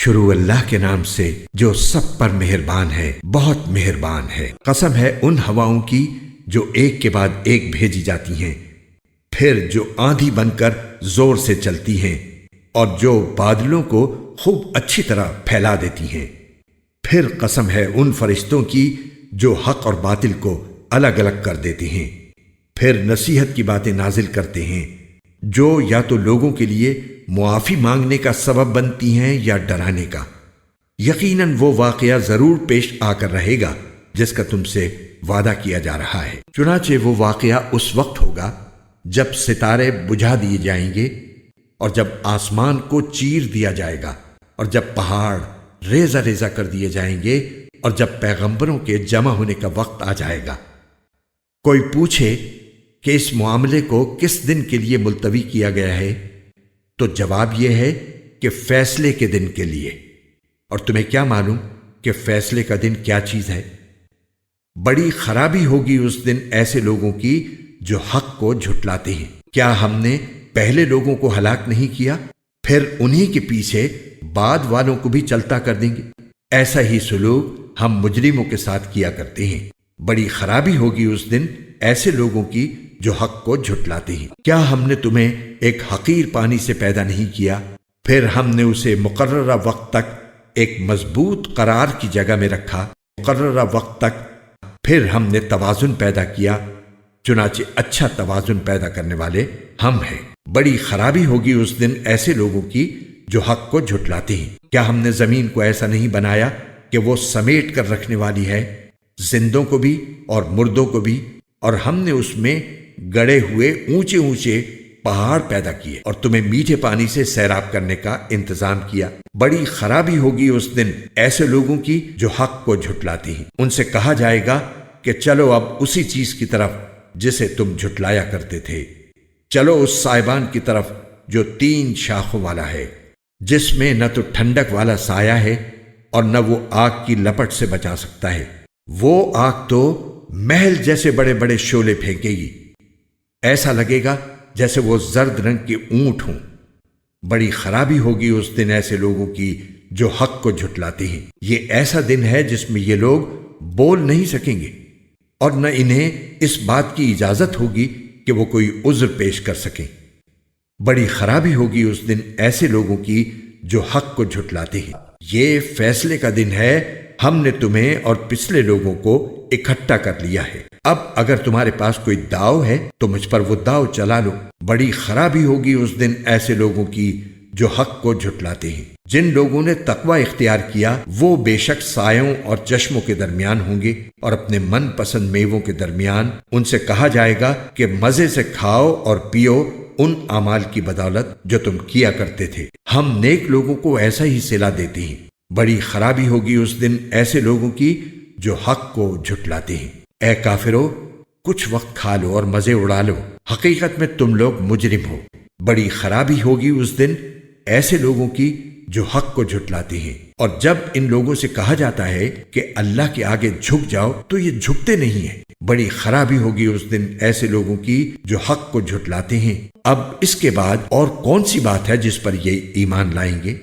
شروع اللہ کے نام سے جو سب پر مہربان ہے، بہت مہربان ہے۔ قسم ہے ان ہواؤں کی جو ایک کے بعد ایک بھیجی جاتی ہیں، پھر جو آندھی بن کر زور سے چلتی ہیں، اور جو بادلوں کو خوب اچھی طرح پھیلا دیتی ہیں۔ پھر قسم ہے ان فرشتوں کی جو حق اور باطل کو الگ الگ کر دیتے ہیں، پھر نصیحت کی باتیں نازل کرتے ہیں جو یا تو لوگوں کے لیے معافی مانگنے کا سبب بنتی ہیں یا ڈرانے کا۔ یقیناً وہ واقعہ ضرور پیش آ کر رہے گا جس کا تم سے وعدہ کیا جا رہا ہے۔ چنانچہ وہ واقعہ اس وقت ہوگا جب ستارے بجھا دیے جائیں گے، اور جب آسمان کو چیر دیا جائے گا، اور جب پہاڑ ریزہ ریزہ کر دیے جائیں گے، اور جب پیغمبروں کے جمع ہونے کا وقت آ جائے گا۔ کوئی پوچھے کہ اس معاملے کو کس دن کے لیے ملتوی کیا گیا ہے، تو جواب یہ ہے کہ فیصلے کے دن کے لیے۔ اور تمہیں کیا معلوم کہ فیصلے کا دن کیا چیز ہے؟ بڑی خرابی ہوگی اس دن ایسے لوگوں کی جو حق کو جھٹلاتے ہیں۔ کیا ہم نے پہلے لوگوں کو ہلاک نہیں کیا؟ پھر انہی کے پیچھے بعد والوں کو بھی چلتا کر دیں گے۔ ایسا ہی سلوک ہم مجرموں کے ساتھ کیا کرتے ہیں۔ بڑی خرابی ہوگی اس دن ایسے لوگوں کی جو حق کو جھٹلاتے ہیں۔ کیا ہم نے تمہیں ایک حقیر پانی سے پیدا نہیں کیا، پھر ہم نے اسے مقررہ وقت تک ایک مضبوط قرار کی جگہ میں رکھا، مقررہ وقت تک پھر ہم نے توازن پیدا کیا، چنانچہ اچھا توازن پیدا کرنے والے ہم ہیں۔ بڑی خرابی ہوگی اس دن ایسے لوگوں کی جو حق کو جھٹلاتے ہیں۔ کیا ہم نے زمین کو ایسا نہیں بنایا کہ وہ سمیٹ کر رکھنے والی ہے، زندوں کو بھی اور مردوں کو بھی، اور ہم نے اس میں گڑے ہوئے اونچے اونچے پہاڑ پیدا کیے، اور تمہیں میٹھے پانی سے سیراب کرنے کا انتظام کیا۔ بڑی خرابی ہوگی اس دن ایسے لوگوں کی جو حق کو جھٹلاتے ہیں۔ ان سے کہا جائے گا کہ چلو اب اسی چیز کی طرف جسے تم جھٹلایا کرتے تھے، چلو اس سائبان کی طرف جو 3 شاخوں والا ہے، جس میں نہ تو ٹھنڈک والا سایہ ہے اور نہ وہ آگ کی لپٹ سے بچا سکتا ہے۔ وہ آگ تو محل جیسے بڑے بڑے شعلے پھینکے گی، ایسا لگے گا جیسے وہ زرد رنگ کے اونٹ ہوں۔ بڑی خرابی ہوگی اس دن ایسے لوگوں کی جو حق کو جھٹلاتے ہیں۔ یہ ایسا دن ہے جس میں یہ لوگ بول نہیں سکیں گے، اور نہ انہیں اس بات کی اجازت ہوگی کہ وہ کوئی عذر پیش کر سکیں۔ بڑی خرابی ہوگی اس دن ایسے لوگوں کی جو حق کو جھٹلاتے ہیں۔ یہ فیصلے کا دن ہے، ہم نے تمہیں اور پچھلے لوگوں کو اکٹھا کر لیا ہے۔ اب اگر تمہارے پاس کوئی داؤ ہے تو مجھ پر وہ داؤ چلا لو۔ بڑی خرابی ہوگی اس دن ایسے لوگوں کی جو حق کو جھٹلاتے ہیں۔ جن لوگوں نے تقوی اختیار کیا وہ بے شک سایوں اور چشموں کے درمیان ہوں گے، اور اپنے من پسند میووں کے درمیان۔ ان سے کہا جائے گا کہ مزے سے کھاؤ اور پیو ان اعمال کی بدولت جو تم کیا کرتے تھے، ہم نیک لوگوں کو ایسا ہی صلہ دیتے ہیں۔ بڑی خرابی ہوگی اس دن ایسے لوگوں کی جو حق کو جھٹلاتے ہیں۔ اے کافرو، کچھ وقت کھا لو اور مزے اڑا لو، حقیقت میں تم لوگ مجرم ہو۔ بڑی خرابی ہوگی اس دن ایسے لوگوں کی جو حق کو جھٹلاتے ہیں۔ اور جب ان لوگوں سے کہا جاتا ہے کہ اللہ کے آگے جھک جاؤ تو یہ جھکتے نہیں ہیں۔ بڑی خرابی ہوگی اس دن ایسے لوگوں کی جو حق کو جھٹلاتے ہیں۔ اب اس کے بعد اور کون سی بات ہے جس پر یہ ایمان لائیں گے؟